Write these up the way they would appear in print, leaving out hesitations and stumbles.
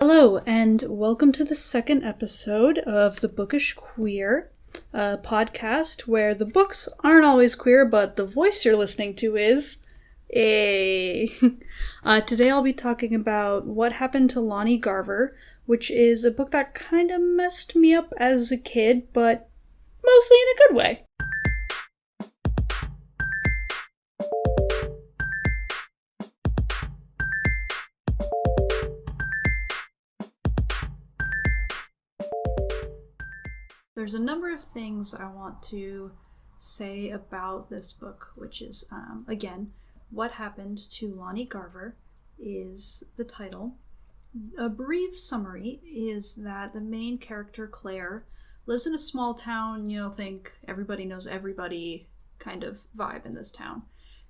Hello, and welcome to the second episode of the Bookish Queer, a podcast where the books aren't always queer, but the voice you're listening to is. Today I'll be talking about What Happened to Lani Garver, which is a book that kind of messed me up as a kid, but mostly in a good way. There's a number of things I want to say about this book, which is, again, What Happened to Lani Garver is the title. A brief summary is that the main character, Claire, lives in a small town, think everybody knows everybody kind of vibe in this town.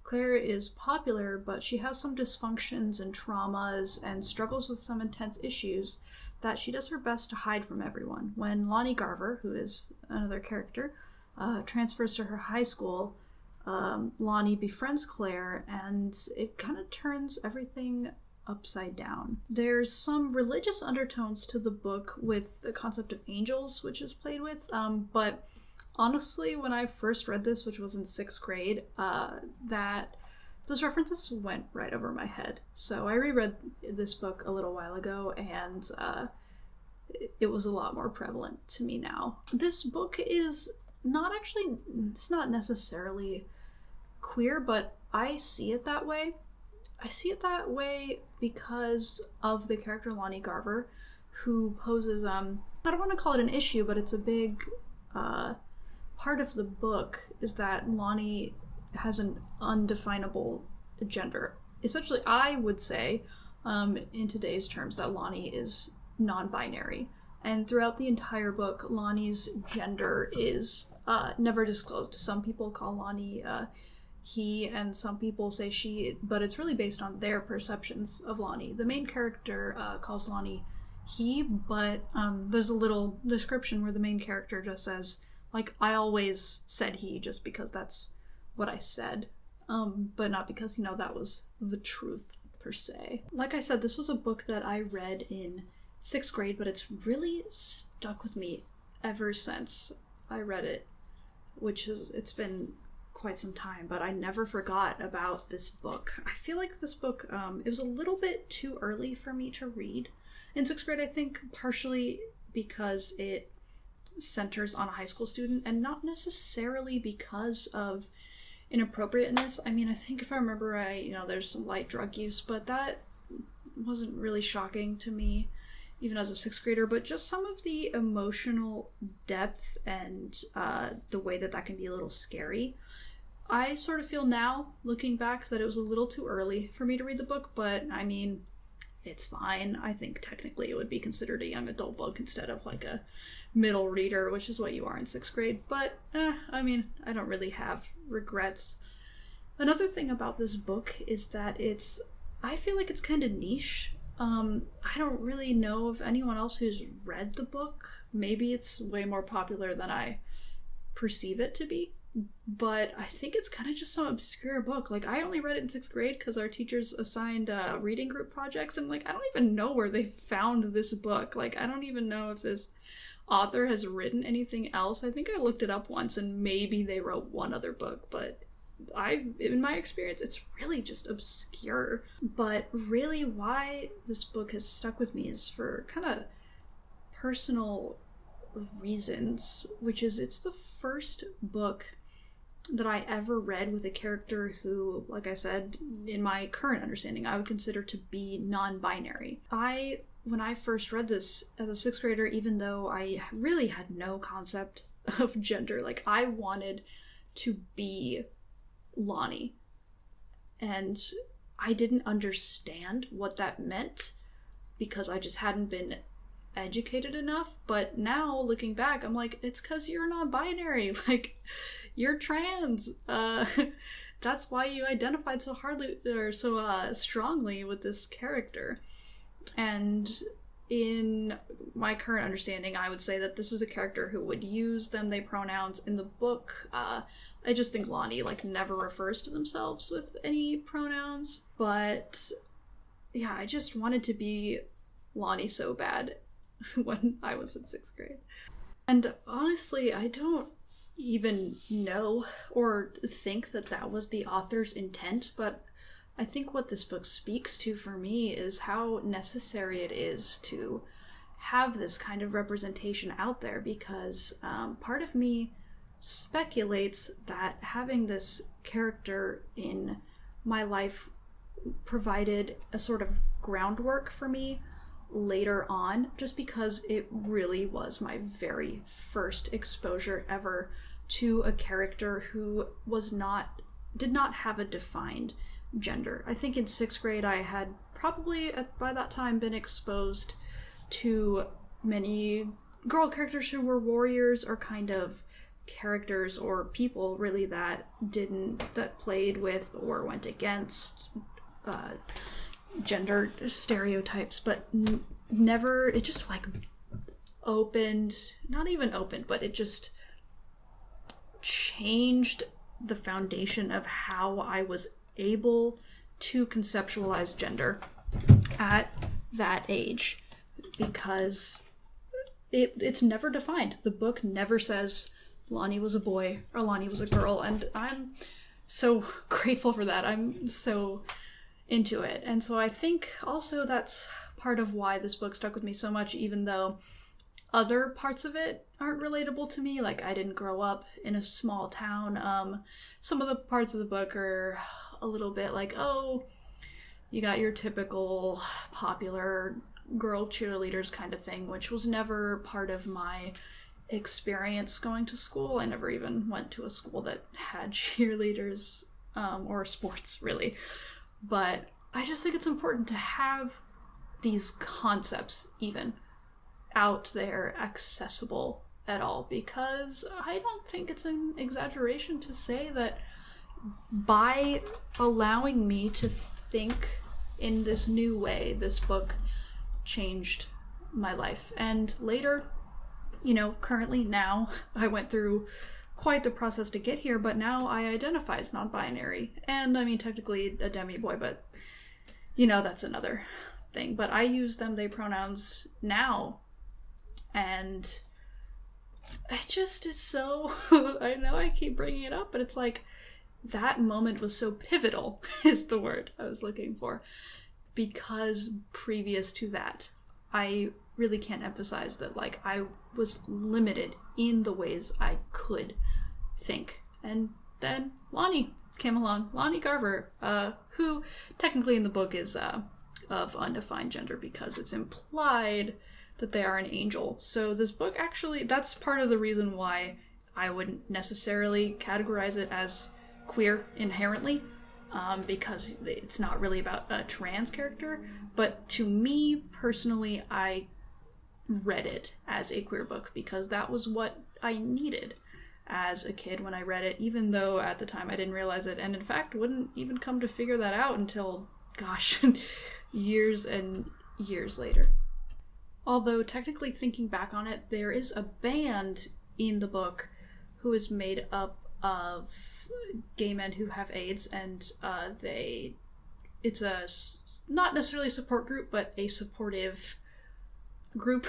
Claire is popular, but she has some dysfunctions and traumas and struggles with some intense issues that she does her best to hide from everyone. When Lani Garver, who is another character, transfers to her high school, Lani befriends Claire, and it kind of turns everything upside down. There's some religious undertones to the book with the concept of angels, which is played with, but honestly, when I first read this, which was in 6th grade, those references went right over my head. So I reread this book a little while ago, and it was a lot more prevalent to me now. This book is it's not necessarily queer, but I see it that way. I see it that way because of the character Lani Garver, who poses, I don't want to call it an issue, but it's a big part of the book is that Lani has an undefinable gender. Essentially, I would say, in today's terms, that Lani is non-binary. And throughout the entire book, Lani's gender is never disclosed. Some people call Lani he, and some people say she, but it's really based on their perceptions of Lani. The main character calls Lani he, but there's a little description where the main character just says, I always said he just because that's what I said, but not because, that was the truth, per se. Like I said, this was a book that I read in 6th grade, but it's really stuck with me ever since I read it, it's been quite some time, but I never forgot about this book. I feel like this book, it was a little bit too early for me to read in 6th grade, I think, partially because it centers on a high school student and not necessarily because of inappropriateness. I mean, I think if I remember right, there's some light drug use, but that wasn't really shocking to me even as a 6th grader, but just some of the emotional depth and the way that can be a little scary. I sort of feel now, looking back, that it was a little too early for me to read the book, but I mean, it's fine. I think technically it would be considered a young adult book instead of a middle reader, which is what you are in 6th grade. But, I don't really have regrets. Another thing about this book is that I feel like it's kind of niche. I don't really know of anyone else who's read the book. Maybe it's way more popular than I perceive it to be. But I think it's kind of just some obscure book. I only read it in 6th grade because our teachers assigned reading group projects, and I don't even know where they found this book. I don't even know if this author has written anything else. I think I looked it up once, and maybe they wrote one other book, but in my experience, it's really just obscure. But really why this book has stuck with me is for kind of personal reasons, which is it's the first book that I ever read with a character who, like I said, in my current understanding, I would consider to be non-binary. When I first read this as a 6th grader, even though I really had no concept of gender, I wanted to be Lani. And I didn't understand what that meant because I just hadn't been educated enough. But now, looking back, I'm it's because you're non-binary. You're trans. That's why you identified so strongly with this character. And in my current understanding, I would say that this is a character who would use them, they pronouns in the book. I just think Lani never refers to themselves with any pronouns. But yeah, I just wanted to be Lani so bad when I was in 6th grade. And honestly, I don't even know or think that that was the author's intent, but I think what this book speaks to for me is how necessary it is to have this kind of representation out there, because part of me speculates that having this character in my life provided a sort of groundwork for me later on, just because it really was my very first exposure ever to a character who did not have a defined gender. I think in 6th grade I had probably by that time been exposed to many girl characters who were warriors, or kind of characters or people really that played with or went against gender stereotypes, but never, it just like not even opened, but it just changed the foundation of how I was able to conceptualize gender at that age, because it's never defined. The book never says Lani was a boy or Lani was a girl, and I'm so grateful for that. I'm so into it. And so I think also that's part of why this book stuck with me so much, even though other parts of it aren't relatable to me. Like, I didn't grow up in a small town. Some of the parts of the book are a little bit like, oh, you got your typical popular girl cheerleaders kind of thing, which was never part of my experience going to school. I never even went to a school that had cheerleaders or sports, really. But I just think it's important to have these concepts even out there, accessible at all, because I don't think it's an exaggeration to say that by allowing me to think in this new way, this book changed my life. And later, currently now, I went through quite the process to get here, but now I identify as non-binary. And I mean, technically a demi-boy, but that's another thing. But I use them, they pronouns now. And it just is so, I know I keep bringing it up, but it's like, that moment was so pivotal, is the word I was looking for. Because previous to that, I really can't emphasize that, like, I was limited in the ways I could think. And then Lani came along, Lani Garver, who technically in the book is of undefined gender, because it's implied that they are an angel. So this book actually, that's part of the reason why I wouldn't necessarily categorize it as queer inherently, because it's not really about a trans character. But to me personally, I read it as a queer book because that was what I needed as a kid when I read it, even though at the time I didn't realize it, and in fact wouldn't even come to figure that out until, gosh, years and years later. Although technically, thinking back on it, there is a band in the book who is made up of gay men who have AIDS, and it's a not necessarily a support group, but a supportive group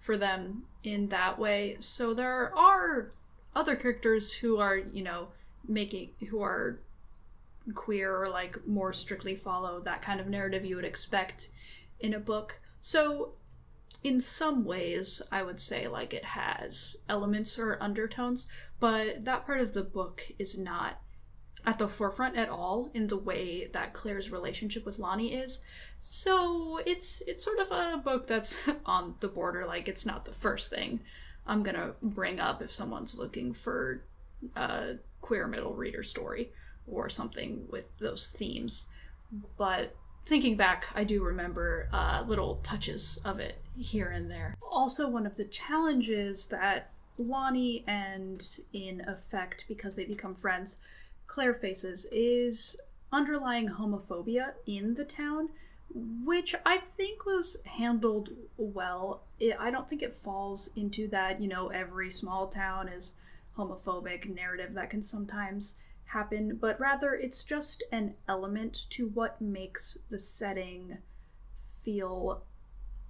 for them in that way. So there are other characters who are, who are queer, or like more strictly follow that kind of narrative you would expect in a book. So in some ways, I would say, like, it has elements or undertones, but that part of the book is not at the forefront at all in the way that Claire's relationship with Lani is. So it's sort of a book that's on the border. Like, it's not the first thing I'm gonna bring up if someone's looking for a queer middle reader story or something with those themes. But thinking back, I do remember little touches of it here and there. Also, one of the challenges that Lani and, in effect, because they become friends, Claire faces is underlying homophobia in the town, which I think was handled well. I don't think it falls into that, every small town is homophobic narrative that can sometimes happen, but rather it's just an element to what makes the setting feel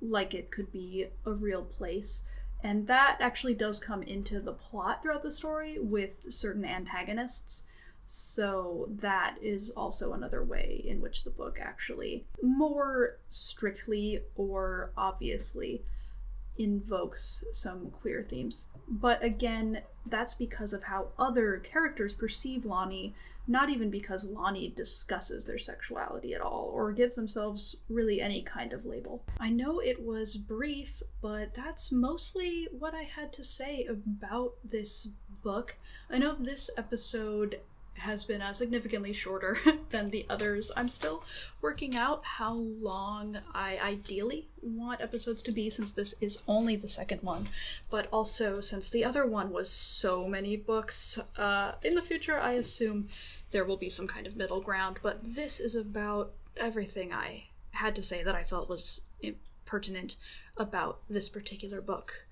like it could be a real place. And that actually does come into the plot throughout the story with certain antagonists. So that is also another way in which the book actually more strictly or obviously invokes some queer themes. But again, that's because of how other characters perceive Lani, not even because Lani discusses their sexuality at all or gives themselves really any kind of label. I know it was brief, but that's mostly what I had to say about this book. I know this episode has been significantly shorter than the others. I'm still working out how long I ideally want episodes to be, since this is only the second one, but also since the other one was so many books. In the future, I assume there will be some kind of middle ground, but this is about everything I had to say that I felt was pertinent about this particular book.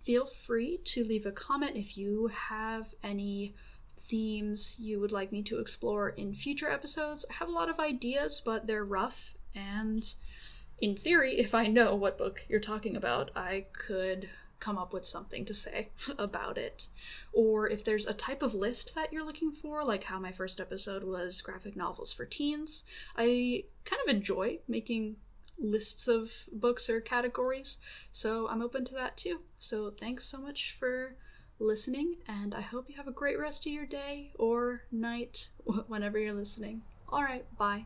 Feel free to leave a comment if you have any themes you would like me to explore in future episodes. I have a lot of ideas, but they're rough, and in theory, if I know what book you're talking about, I could come up with something to say about it. Or if there's a type of list that you're looking for, like how my first episode was graphic novels for teens, I kind of enjoy making lists of books or categories, so I'm open to that too. So thanks so much for listening, and I hope you have a great rest of your day or night whenever you're listening. All right, bye.